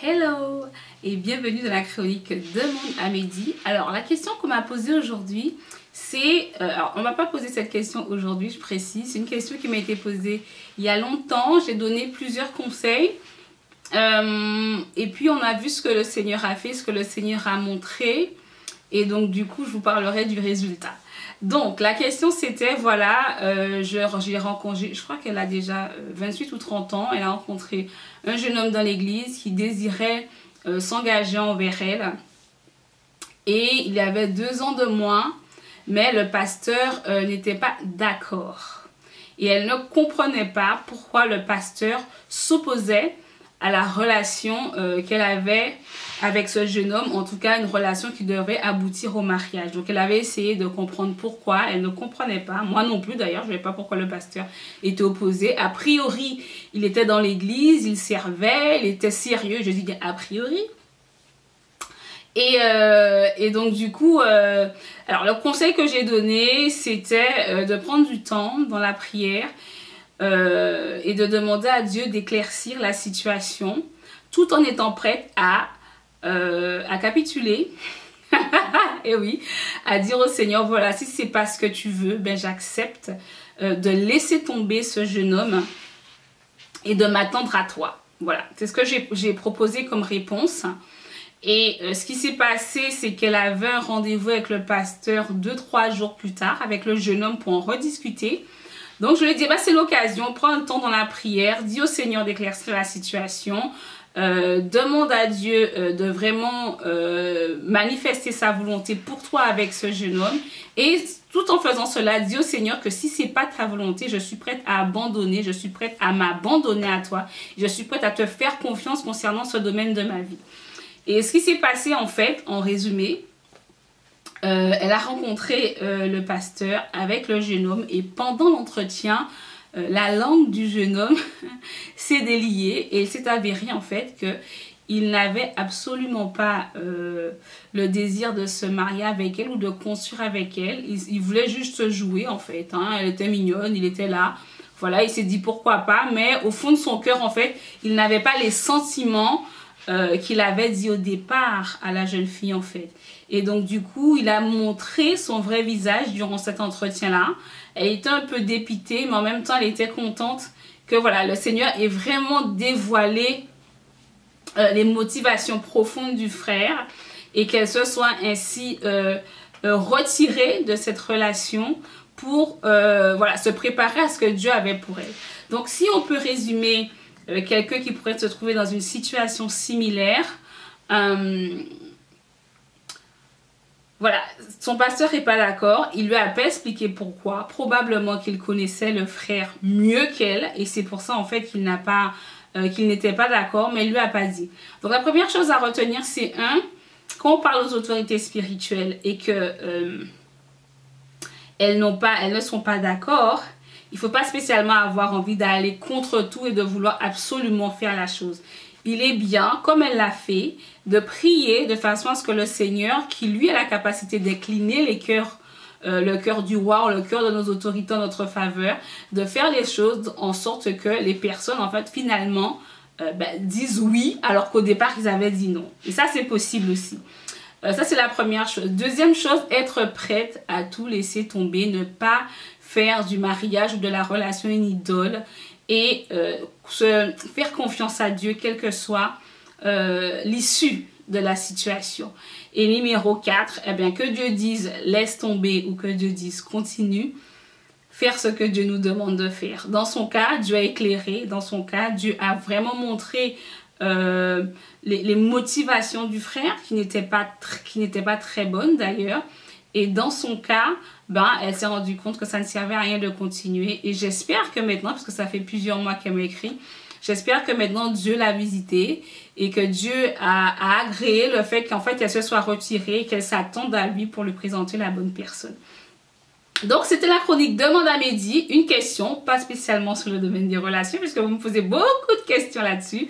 Hello et bienvenue dans la chronique Demande à Mehdi. Alors la question qu'on m'a posée aujourd'hui, c'est... alors on m'a pas posé cette question aujourd'hui, je précise. C'est une question qui m'a été posée il y a longtemps. J'ai donné plusieurs conseils. Et puis on a vu ce que le Seigneur a fait, ce que le Seigneur a montré. Et donc du coup je vous parlerai du résultat. Donc la question c'était, voilà, j'ai rencontré, je crois qu'elle a déjà 28 ou 30 ans. Elle a rencontré un jeune homme dans l'église qui désirait s'engager envers elle. Et il y avait 2 ans de moins, mais le pasteur n'était pas d'accord. Et elle ne comprenait pas pourquoi le pasteur s'opposait à la relation qu'elle avait avec ce jeune homme, en tout cas une relation qui devrait aboutir au mariage. Donc elle avait essayé de comprendre pourquoi, elle ne comprenait pas, moi non plus d'ailleurs, je ne savais pas pourquoi le pasteur était opposé. A priori, il était dans l'église, il servait, il était sérieux, je dis bien a priori. Et donc du coup, alors le conseil que j'ai donné, c'était de prendre du temps dans la prière, et de demander à Dieu d'éclaircir la situation tout en étant prête à capituler et oui, à dire au Seigneur, voilà, si c'est pas ce que tu veux, ben j'accepte de laisser tomber ce jeune homme et de m'attendre à toi. Voilà, c'est ce que j'ai proposé comme réponse. Et ce qui s'est passé, c'est qu'elle avait un rendez-vous avec le pasteur 2-3 jours plus tard avec le jeune homme pour en rediscuter. Donc je lui ai dit, bah, c'est l'occasion, prends un temps dans la prière, dis au Seigneur d'éclaircir la situation, demande à Dieu de vraiment manifester sa volonté pour toi avec ce jeune homme. Et tout en faisant cela, dis au Seigneur que si c'est pas ta volonté, je suis prête à abandonner, je suis prête à m'abandonner à toi, je suis prête à te faire confiance concernant ce domaine de ma vie. Et ce qui s'est passé en fait, en résumé, elle a rencontré le pasteur avec le jeune homme et pendant l'entretien, la langue du jeune homme s'est déliée et il s'est avéré en fait qu'il n'avait absolument pas le désir de se marier avec elle ou de construire avec elle. Il voulait juste jouer en fait, hein. Elle était mignonne, il était là. Voilà, il s'est dit pourquoi pas, mais au fond de son cœur en fait, il n'avait pas les sentiments qu'il avait dit au départ à la jeune fille en fait. Et donc du coup, il a montré son vrai visage durant cet entretien-là. Elle était un peu dépitée, mais en même temps, elle était contente que voilà, le Seigneur ait vraiment dévoilé les motivations profondes du frère et qu'elle se soit ainsi retirée de cette relation pour voilà, se préparer à ce que Dieu avait pour elle. Donc si on peut résumer quelqu'un qui pourrait se trouver dans une situation similaire, voilà, son pasteur n'est pas d'accord, il lui a pas expliqué pourquoi, probablement qu'il connaissait le frère mieux qu'elle et c'est pour ça en fait qu'il n'était pas d'accord, mais il lui a pas dit. Donc la première chose à retenir c'est quand on parle aux autorités spirituelles et que elles ne sont pas d'accord, il ne faut pas spécialement avoir envie d'aller contre tout et de vouloir absolument faire la chose. Il est bien, comme elle l'a fait, de prier de façon à ce que le Seigneur, qui lui a la capacité d'incliner les cœurs, le cœur du roi ou le cœur de nos autorités en notre faveur, de faire les choses en sorte que les personnes, en fait, finalement, disent oui, alors qu'au départ, ils avaient dit non. Et ça, c'est possible aussi. Ça, c'est la première chose. Deuxième chose, être prête à tout laisser tomber, ne pas faire du mariage ou de la relation une idole et faire confiance à Dieu, quelle que soit l'issue de la situation. Et numéro 4, eh bien, que Dieu dise laisse tomber ou que Dieu dise continue, faire ce que Dieu nous demande de faire. Dans son cas, Dieu a éclairé, dans son cas, Dieu a vraiment montré les motivations du frère qui n'étaient pas très bonnes d'ailleurs. Et dans son cas, elle s'est rendue compte que ça ne servait à rien de continuer. Et j'espère que maintenant, parce que ça fait plusieurs mois qu'elle m'écrit, j'espère que maintenant Dieu l'a visitée et que Dieu a agréé le fait qu'en fait elle se soit retirée et qu'elle s'attende à lui pour lui présenter la bonne personne. Donc c'était la chronique Demande à Mehdi, une question, pas spécialement sur le domaine des relations, puisque vous me posez beaucoup de questions là-dessus.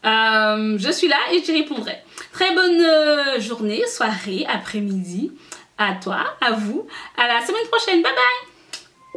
Je suis là et j'y répondrai. Très bonne journée, soirée, après-midi à toi, à vous. À la semaine prochaine. Bye bye.